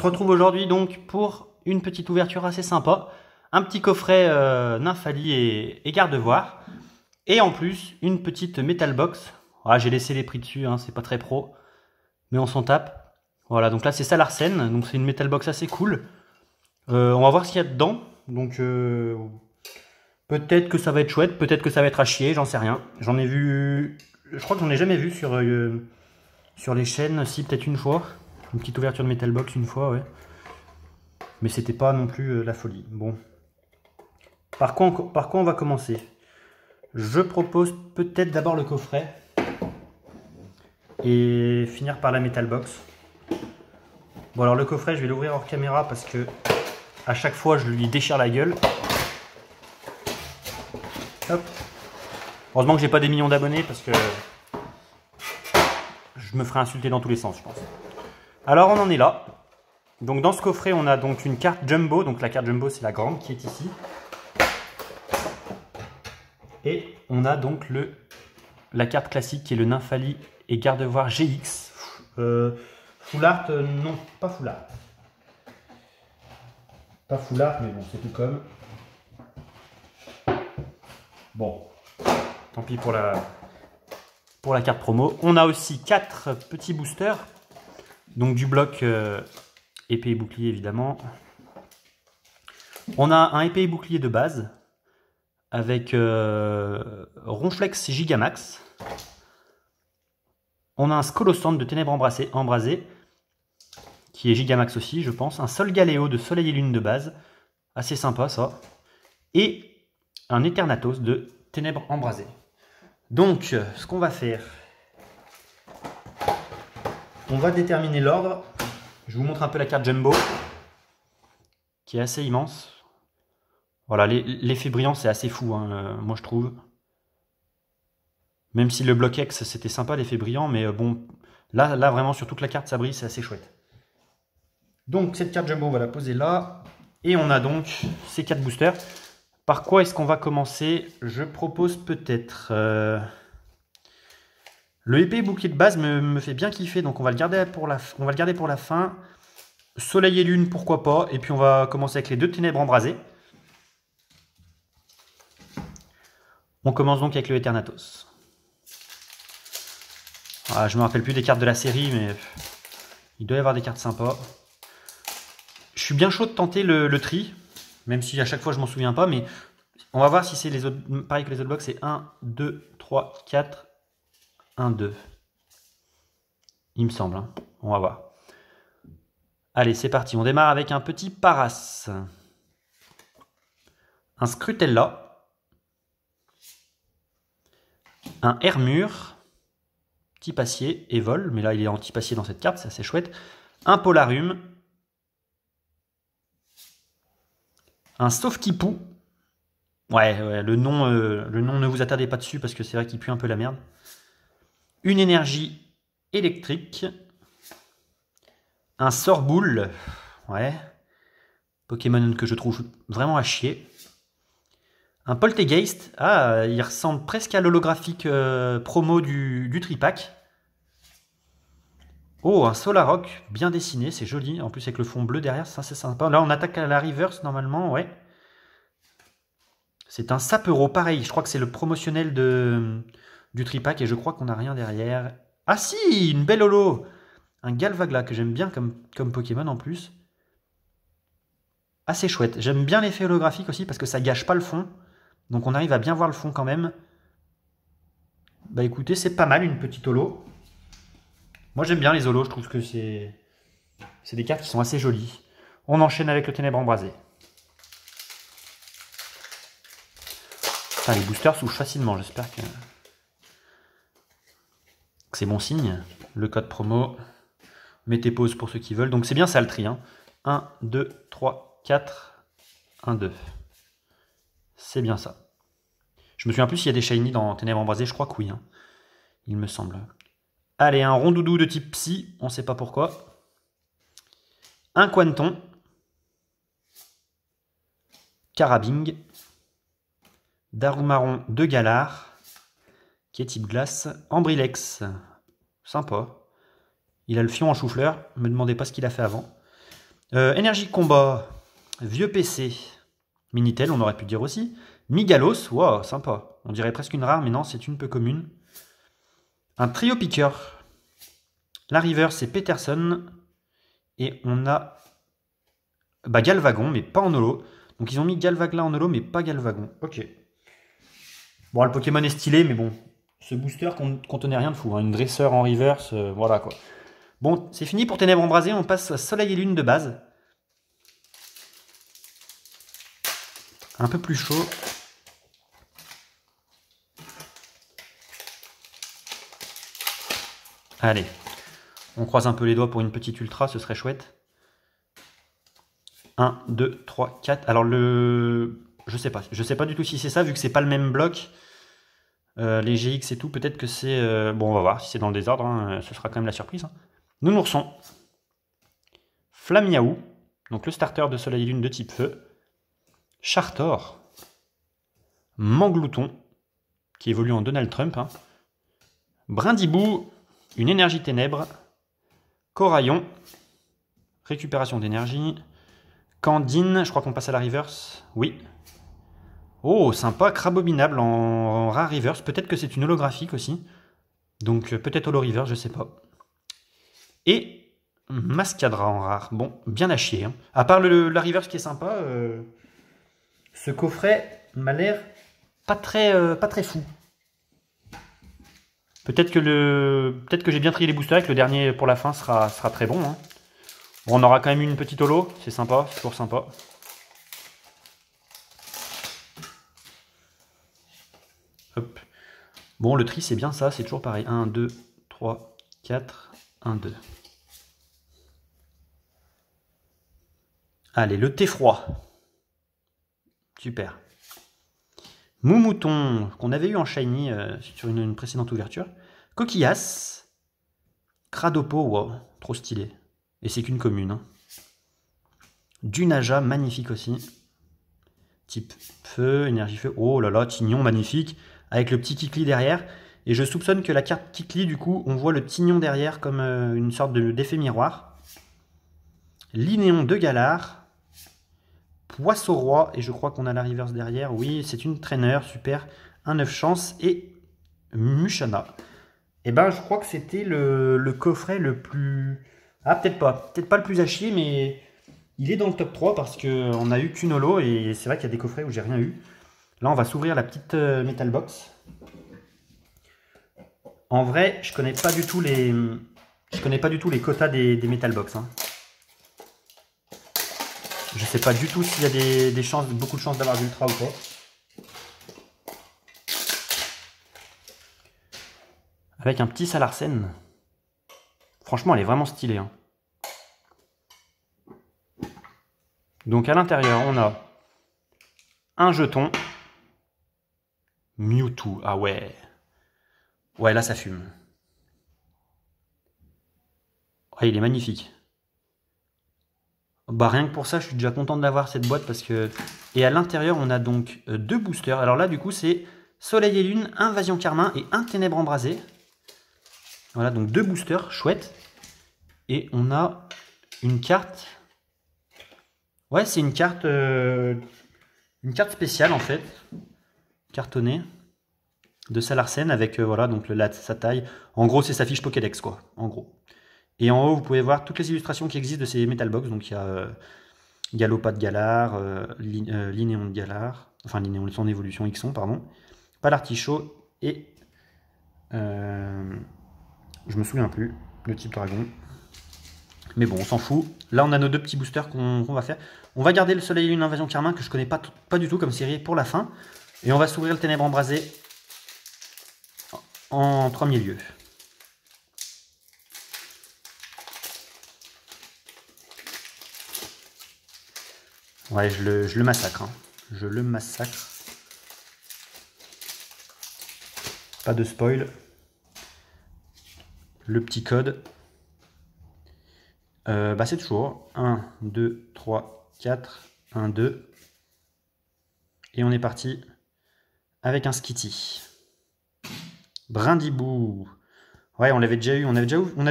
retrouve aujourd'hui donc pour une petite ouverture assez sympa. Un petit coffret Nymphalie et Gardevoir. Et en plus, une petite Metal Box. Ah, j'ai laissé les prix dessus, hein, c'est pas très pro. Mais on s'en tape. Voilà, donc là c'est ça l'Arsène. Donc c'est une Metal Box assez cool. On va voir ce qu'il y a dedans. Donc peut-être que ça va être chouette, peut-être que ça va être à chier, j'en sais rien. J'en ai vu... Je crois que j'en ai jamais vu sur les chaînes. Si, peut-être une fois. Une petite ouverture de Metal Box une fois, ouais. Mais c'était pas non plus la folie. Bon. Par quoi on va commencer? Je propose peut-être d'abord le coffret. Et finir par la Metal Box. Bon alors le coffret, je vais l'ouvrir hors caméra parce que à chaque fois je lui déchire la gueule. Hop. Heureusement que j'ai pas des millions d'abonnés parce que je me ferai insulter dans tous les sens, je pense. Alors on en est là. Donc dans ce coffret, on a donc une carte Jumbo. Donc la carte Jumbo, c'est la grande qui est ici. Et on a donc la carte classique qui est le Nymphalie et Gardevoir GX. Full art, non, pas full art. Pas full art, mais bon, c'est tout comme. Bon, tant pis pour la carte promo. On a aussi 4 petits boosters. Donc du bloc épée et bouclier, évidemment. On a un épée et bouclier de base avec Ronflex Gigamax. On a un Scolosante de Ténèbres Embrasées, qui est Gigamax aussi, je pense. Un Solgaleo de Soleil et Lune de base, assez sympa ça. Et un Eternatos de Ténèbres Embrasées. Donc, ce qu'on va faire, on va déterminer l'ordre. Je vous montre un peu la carte Jumbo, qui est assez immense. Voilà, l'effet brillant, c'est assez fou, hein, moi je trouve. Même si le bloc X, c'était sympa, l'effet brillant, mais bon, là vraiment, sur toute la carte, ça brille, c'est assez chouette. Donc, cette carte Jumbo, on va la poser là. Et on a donc ces 4 boosters. Par quoi est-ce qu'on va commencer? Je propose peut-être... le épée et bouclier de base me fait bien kiffer, donc on va le garder pour la fin. Soleil et Lune, pourquoi pas. Et puis on va commencer avec les 2 Ténèbres Embrasées. On commence donc avec le Eternatos. Ah, je me rappelle plus des cartes de la série, mais il doit y avoir des cartes sympas. Je suis bien chaud de tenter le tri, même si à chaque fois je m'en souviens pas, mais on va voir si c'est les autres. Pareil que les autres blocs, c'est 1, 2, 3, 4, 1, 2. Il me semble, hein. On va voir. Allez, c'est parti. On démarre avec un petit Paras. Un Scrutella. Un Hermure. Type acier et vol, mais là il est anti acier dans cette carte, c'est assez chouette. Un Polarium. Un Sauf-qui-Pou. Ouais, le nom ne vous attardez pas dessus parce que c'est vrai qu'il pue un peu la merde. Une énergie électrique. Un Sorboule. Ouais. Pokémon que je trouve vraiment à chier. Un Poltegeist. Ah, il ressemble presque à l'holographique promo du tripack. Oh, un Solarock bien dessiné, c'est joli. En plus avec le fond bleu derrière, ça c'est sympa. Là on attaque à la reverse normalement, ouais. C'est un Sapero, pareil. Je crois que c'est le promotionnel du tripack et je crois qu'on n'a rien derrière. Ah si, une belle holo. Un Galvagla que j'aime bien comme Pokémon en plus. Assez chouette. J'aime bien l'effet holographique aussi parce que ça gâche pas le fond. Donc on arrive à bien voir le fond quand même. Bah écoutez, c'est pas mal une petite holo. Moi j'aime bien les holos, je trouve que c'est des cartes qui sont assez jolies. On enchaîne avec le Ténèbres Embrasées. Enfin, les boosters s'ouvrent facilement, j'espère que c'est bon signe. Le code promo. Mettez pause pour ceux qui veulent. Donc c'est bien ça le tri. Hein. 1, 2, 3, 4, 1, 2. C'est bien ça. Je me souviens plus s'il y a des shiny dans Ténèbres Embrasées, je crois que oui. Hein. Il me semble. Allez, un Rondoudou de type Psy, on ne sait pas pourquoi. Un Quanton. Carabing. Darumaron de Galar, qui est type glace. Ambrilex, sympa. Il a le fion en chou-fleur, ne me demandez pas ce qu'il a fait avant. Énergie combat, vieux PC, Minitel, on aurait pu dire aussi. Migalos, wow, sympa. On dirait presque une rare, mais non, c'est une peu commune. Un trio piqueur. La river, c'est Peterson. Et on a Galvagon, mais pas en holo. Donc ils ont mis Galvagla en holo, mais pas Galvagon. Ok. Bon, le Pokémon est stylé, mais bon, ce booster contenait rien de fou. Hein. Une dresseur en reverse, voilà quoi. Bon, c'est fini pour Ténèbres Embrasées, on passe à Soleil et Lune de base. Un peu plus chaud. Allez, on croise un peu les doigts pour une petite ultra, ce serait chouette. 1, 2, 3, 4. Alors je sais pas du tout si c'est ça, vu que c'est pas le même bloc. Les GX et tout, peut-être que c'est... Bon, on va voir si c'est dans le désordre, hein, ce sera quand même la surprise. Hein. Nounourson. Flamiaou, donc le starter de Soleil et Lune de type feu. Chartor. Manglouton, qui évolue en Donald Trump. Hein. Brindibou, une énergie ténèbres. Coraillon, récupération d'énergie. Candine, je crois qu'on passe à la reverse. Oui. Oh, sympa, crabominable en rare reverse. Peut-être que c'est une holographique aussi. Donc peut-être holo reverse, je sais pas. Et Mascadra en rare. Bon, bien à chier. Hein. À part la reverse qui est sympa, ce coffret m'a l'air pas très fou. Peut-être que j'ai bien trié les boosters et que le dernier pour la fin sera très bon. Hein. Bon, on aura quand même une petite holo, c'est sympa, c'est toujours sympa. Hop. Bon, le tri c'est bien ça, c'est toujours pareil. 1, 2, 3, 4, 1, 2. Allez, le thé froid. Super. Moumouton, qu'on avait eu en shiny sur une précédente ouverture. Coquillas. Cradopo, wow, trop stylé. Et c'est qu'une commune. Hein. Dunaja, magnifique aussi. Type feu, énergie feu. Oh là là, Tignon, magnifique. Avec le petit Kikli derrière. Et je soupçonne que la carte Kikli, du coup, on voit le Tignon derrière comme une sorte d'effet miroir. Linéon de Galar. Poisson roi, et je crois qu'on a la reverse derrière. Oui, c'est une trainer, super. 1-9 chance. Et Mushana. Et ben, je crois que c'était le coffret le plus... Ah, peut-être pas. Peut-être pas le plus à chier, mais il est dans le top 3 parce qu'on a eu qu'une holo. Et c'est vrai qu'il y a des coffrets où j'ai rien eu. Là, on va s'ouvrir la petite Metal Box. En vrai, je connais pas du tout les quotas des Metal Box. Hein. Je sais pas du tout s'il y a beaucoup de chances d'avoir d'ultra ou pas. Avec un petit Salarsen. Franchement, elle est vraiment stylée. Hein. Donc à l'intérieur, on a un jeton. Mewtwo. Ah ouais. Ouais, là, ça fume. Ouais, il est magnifique. Bah rien que pour ça, je suis déjà content de l'avoir cette boîte parce que... Et à l'intérieur, on a donc 2 boosters. Alors là, du coup, c'est Soleil et Lune, Invasion Carmin et un Ténèbres Embrasées. Voilà, donc 2 boosters, chouette. Et on a une carte... Ouais, c'est une carte spéciale en fait. Cartonnée. De Salarsen avec, voilà, donc sa taille. En gros, c'est sa fiche Pokédex, quoi. En gros. Et en haut, vous pouvez voir toutes les illustrations qui existent de ces Metal Box. Donc il y a Galopa de Galar, Linéon de Galar, enfin Linéon, son évolution Xon, pardon, Palartichaut et je me souviens plus, le type dragon. Mais bon, on s'en fout. Là, on a nos 2 petits boosters qu'on va faire. On va garder le Soleil et Lune Invasion Carmin que je connais pas du tout comme série pour la fin. Et on va s'ouvrir le Ténèbres Embrasées en premier lieu. Ouais, je le massacre. Hein. Je le massacre. Pas de spoil. Le petit code. C'est toujours 1, 2, 3, 4, 1, 2. Et on est parti avec un Skitty. Brindibou. Ouais, on l'avait déjà eu. On a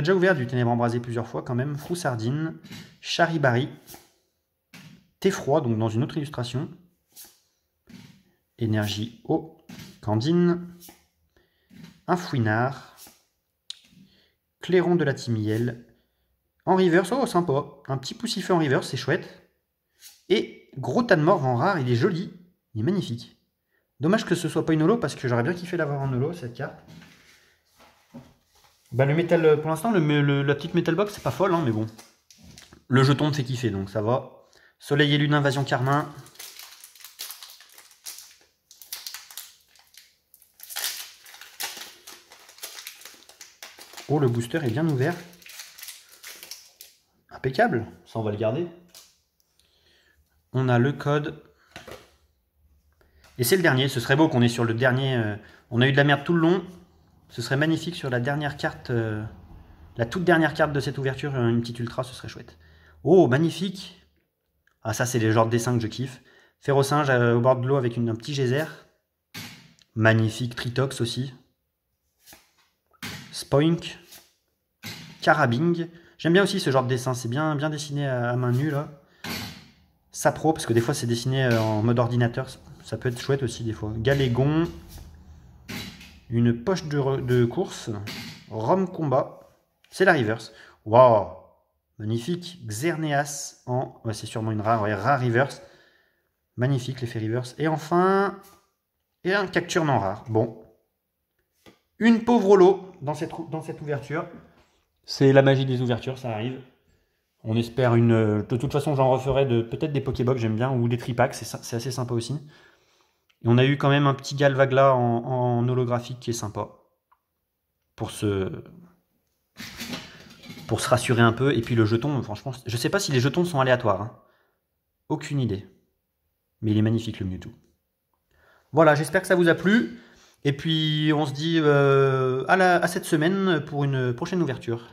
déjà ouvert du Ténèbres Embrasées plusieurs fois quand même. Froussardine. Charibari. Thé-froid, donc dans une autre illustration. Énergie eau, Candine. Un fouinard. Clairon de la Timiel. En reverse, oh sympa. Un petit poussifeu en reverse, c'est chouette. Et gros tas de mort en rare, il est joli. Il est magnifique. Dommage que ce soit pas une holo, parce que j'aurais bien kiffé l'avoir en holo, cette carte. Bah, le métal, pour l'instant, la petite metal box, c'est pas folle, hein, mais bon. Le jeton me fait kiffer, donc ça va. Soleil et Lune, Invasion Carmin. Oh, le booster est bien ouvert. Impeccable, ça on va le garder. On a le code. Et c'est le dernier, ce serait beau qu'on est sur le dernier. On a eu de la merde tout le long. Ce serait magnifique sur la dernière carte, la toute dernière carte de cette ouverture, une petite ultra, ce serait chouette. Oh, magnifique. Ah, ça c'est les genres de dessins que je kiffe. Ferrosinge au bord de l'eau avec un petit geyser. Magnifique, Tritox aussi. Spoink. Carabing. J'aime bien aussi ce genre de dessin, c'est bien dessiné à main nue là. Sapro, parce que des fois c'est dessiné en mode ordinateur, ça peut être chouette aussi des fois. Galégon. Une poche de course. Rome Combat. C'est la reverse. Waouh, magnifique. Xerneas en... Ouais, c'est sûrement une rare, ouais, rare reverse. Magnifique l'effet reverse. Et enfin... Et un Cacturne en rare. Bon. Une pauvre holo dans cette ouverture. C'est la magie des ouvertures, ça arrive. On espère une... De toute façon, j'en referai peut-être des Pokébox, j'aime bien, ou des Tripacks, c'est assez sympa aussi. Et on a eu quand même un petit Galvagla en holographique qui est sympa. Pour se rassurer un peu. Et puis le jeton, franchement, je sais pas si les jetons sont aléatoires. Hein. Aucune idée. Mais il est magnifique le Mewtwo. Voilà, j'espère que ça vous a plu. Et puis on se dit à cette semaine pour une prochaine ouverture.